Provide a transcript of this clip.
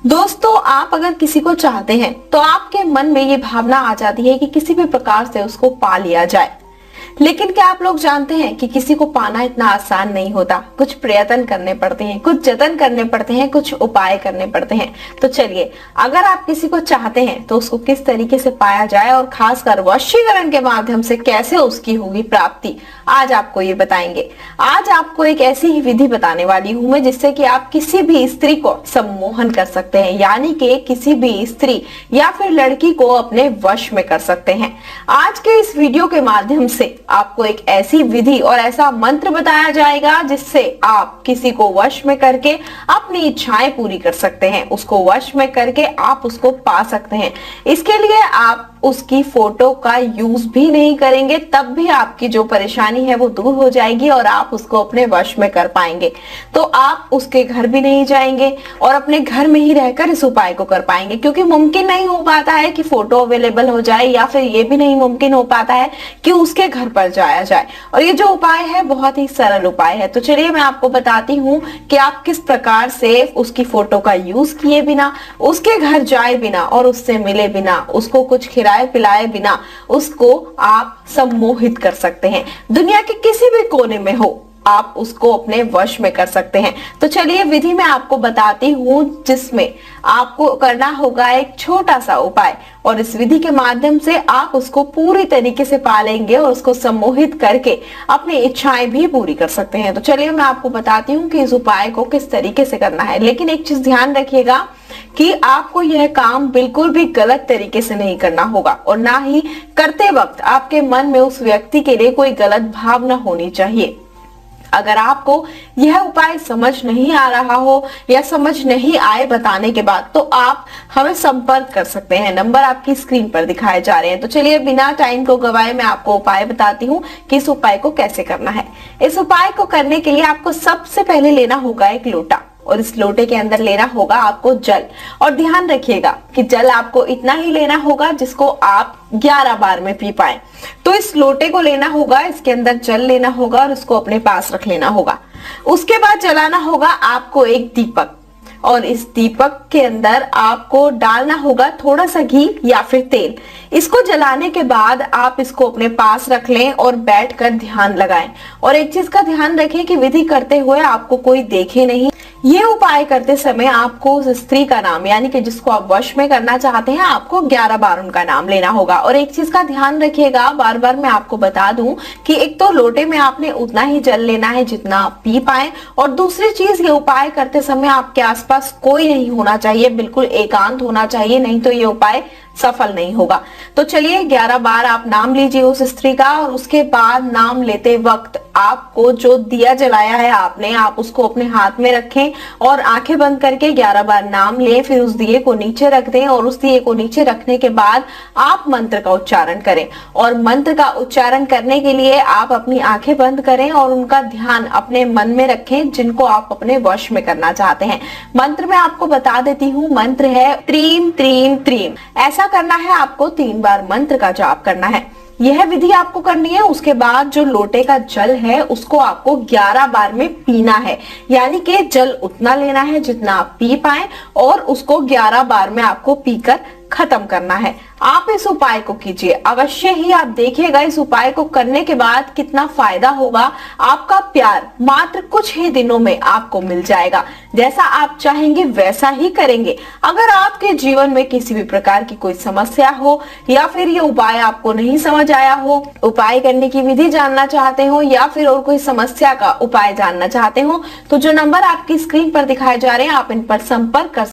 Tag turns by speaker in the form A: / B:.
A: दोस्तों, आप अगर किसी को चाहते हैं तो आपके मन में ये भावना आ जाती है कि किसी भी प्रकार से उसको पा लिया जाए। लेकिन क्या आप लोग जानते हैं कि किसी को पाना इतना आसान नहीं होता। कुछ प्रयत्न करने पड़ते हैं, कुछ जतन करने पड़ते हैं, कुछ उपाय करने पड़ते हैं। तो चलिए, अगर आप किसी को चाहते हैं तो उसको किस तरीके से पाया जाए और खासकर वशीकरण के माध्यम से कैसे उसकी होगी प्राप्ति, आज आपको ये बताएंगे। आज आपको एक ऐसी ही विधि बताने वाली हूं मैं जिससे कि आप किसी भी स्त्री को सम्मोहन कर सकते हैं, यानी कि किसी भी स्त्री या फिर लड़की को अपने वश में कर सकते हैं। आज के इस वीडियो के माध्यम से आपको एक ऐसी विधि और ऐसा मंत्र बताया जाएगा जिससे आप किसी को वश में करके अपनी इच्छाएं पूरी कर सकते हैं। उसको वश में करके आप उसको पा सकते हैं। इसके लिए आप उसकी फोटो का यूज भी नहीं करेंगे, तब भी आपकी जो परेशानी है वो दूर हो जाएगी और आप उसको अपने वश में कर पाएंगे। तो आप उसके घर भी नहीं जाएंगे और अपने घर में ही रहकर इस उपाय को कर पाएंगे, क्योंकि मुमकिन नहीं हो पाता है कि फोटो अवेलेबल हो जाए, या फिर ये भी नहीं मुमकिन हो पाता है कि उसके घर पर जाया जाए। और ये जो उपाय है बहुत ही सरल उपाय है। तो चलिए मैं आपको बताती हूँ कि आप किस प्रकार से उसकी फोटो का यूज किए बिना, उसके घर जाए बिना और उससे मिले बिना, उसको कुछ खिलाए पिलाए बिना उसको आप सम्मोहित कर सकते हैं। दुनिया के किसी भी कोने में हो, आप उसको अपने वश में कर सकते हैं। तो चलिए विधि मैं आपको बताती हूँ, जिसमें आपको करना होगा एक छोटा सा उपाय, और इस विधि के माध्यम से आप उसको पूरी तरीके से पालेंगे और उसको सम्मोहित करके अपनी इच्छाएं भी पूरी कर सकते हैं। तो चलिए मैं आपको बताती हूँ कि इस उपाय को किस तरीके से करना है। लेकिन एक चीज ध्यान रखिएगा कि आपको यह काम बिल्कुल भी गलत तरीके से नहीं करना होगा, और ना ही करते वक्त आपके मन में उस व्यक्ति के लिए कोई गलत भावना होनी चाहिए। अगर आपको यह उपाय समझ नहीं आ रहा हो या समझ नहीं आए बताने के बाद, तो आप हमें संपर्क कर सकते हैं। नंबर आपकी स्क्रीन पर दिखाए जा रहे हैं। तो चलिए बिना टाइम को गवाए मैं आपको उपाय बताती हूँ कि इस उपाय को कैसे करना है। इस उपाय को करने के लिए आपको सबसे पहले लेना होगा एक लोटा, और इस लोटे के अंदर लेना होगा आपको जल। और ध्यान रखिएगा कि जल आपको इतना ही लेना होगा जिसको आप 11 बार में पी पाए। तो इस लोटे को लेना होगा, इसके अंदर जल लेना होगा और उसको अपने पास रख लेना होगा। उसके बाद जलाना होगा आपको एक दीपक, और इस दीपक के अंदर आपको डालना होगा थोड़ा सा घी या फिर तेल। इसको जलाने के बाद आप इसको अपने पास रख लें और बैठकर ध्यान लगाएं। और एक चीज का ध्यान रखें कि विधि करते हुए आपको कोई देखे नहीं। ये उपाय करते समय आपको उस स्त्री का नाम, यानी कि जिसको आप वश में करना चाहते हैं, आपको 11 बार उनका नाम लेना होगा। और एक चीज का ध्यान रखिएगा, बार बार मैं आपको बता दूं कि एक तो लोटे में आपने उतना ही जल लेना है जितना आप पी पाए, और दूसरी चीज ये उपाय करते समय आपके आसपास कोई नहीं होना चाहिए, बिल्कुल एकांत होना चाहिए, नहीं तो ये उपाय सफल नहीं होगा। तो चलिए 11 बार आप नाम लीजिए उस स्त्री का, और उसके बाद नाम लेते वक्त आपको जो दिया जलाया है आपने, आप उसको अपने हाथ में रखें और आंखें बंद करके 11 बार नाम लें। फिर उस दिए को नीचे रख दें, और उस दिए को नीचे रखने के बाद आप मंत्र का उच्चारण करें। और मंत्र का उच्चारण करने के लिए आप अपनी आंखें बंद करें और उनका ध्यान अपने मन में रखें जिनको आप अपने वश में करना चाहते हैं। मंत्र मैं आपको बता देती हूँ, मंत्र है त्रीम त्रीम त्रीम। ऐसा करना है, आपको 3 बार मंत्र का जाप करना है। यह विधि आपको करनी है। उसके बाद जो लोटे का जल है उसको आपको 11 बार में पीना है, यानी कि जल उतना लेना है जितना आप पी पाए, और उसको 11 बार में आपको पीकर खत्म करना है। आप इस उपाय को कीजिए अवश्य ही, आप देखिएगा इस उपाय को करने के बाद कितना फायदा होगा। आपका प्यार मात्र कुछ ही दिनों में आपको मिल जाएगा। जैसा आप चाहेंगे वैसा ही करेंगे। अगर आपके जीवन में किसी भी प्रकार की कोई समस्या हो, या फिर ये उपाय आपको नहीं समझ आया हो, उपाय करने की विधि जानना चाहते हो, या फिर और कोई समस्या का उपाय जानना चाहते हो, तो जो नंबर आपकी स्क्रीन पर दिखाए जा रहे हैं आप इन पर संपर्क कर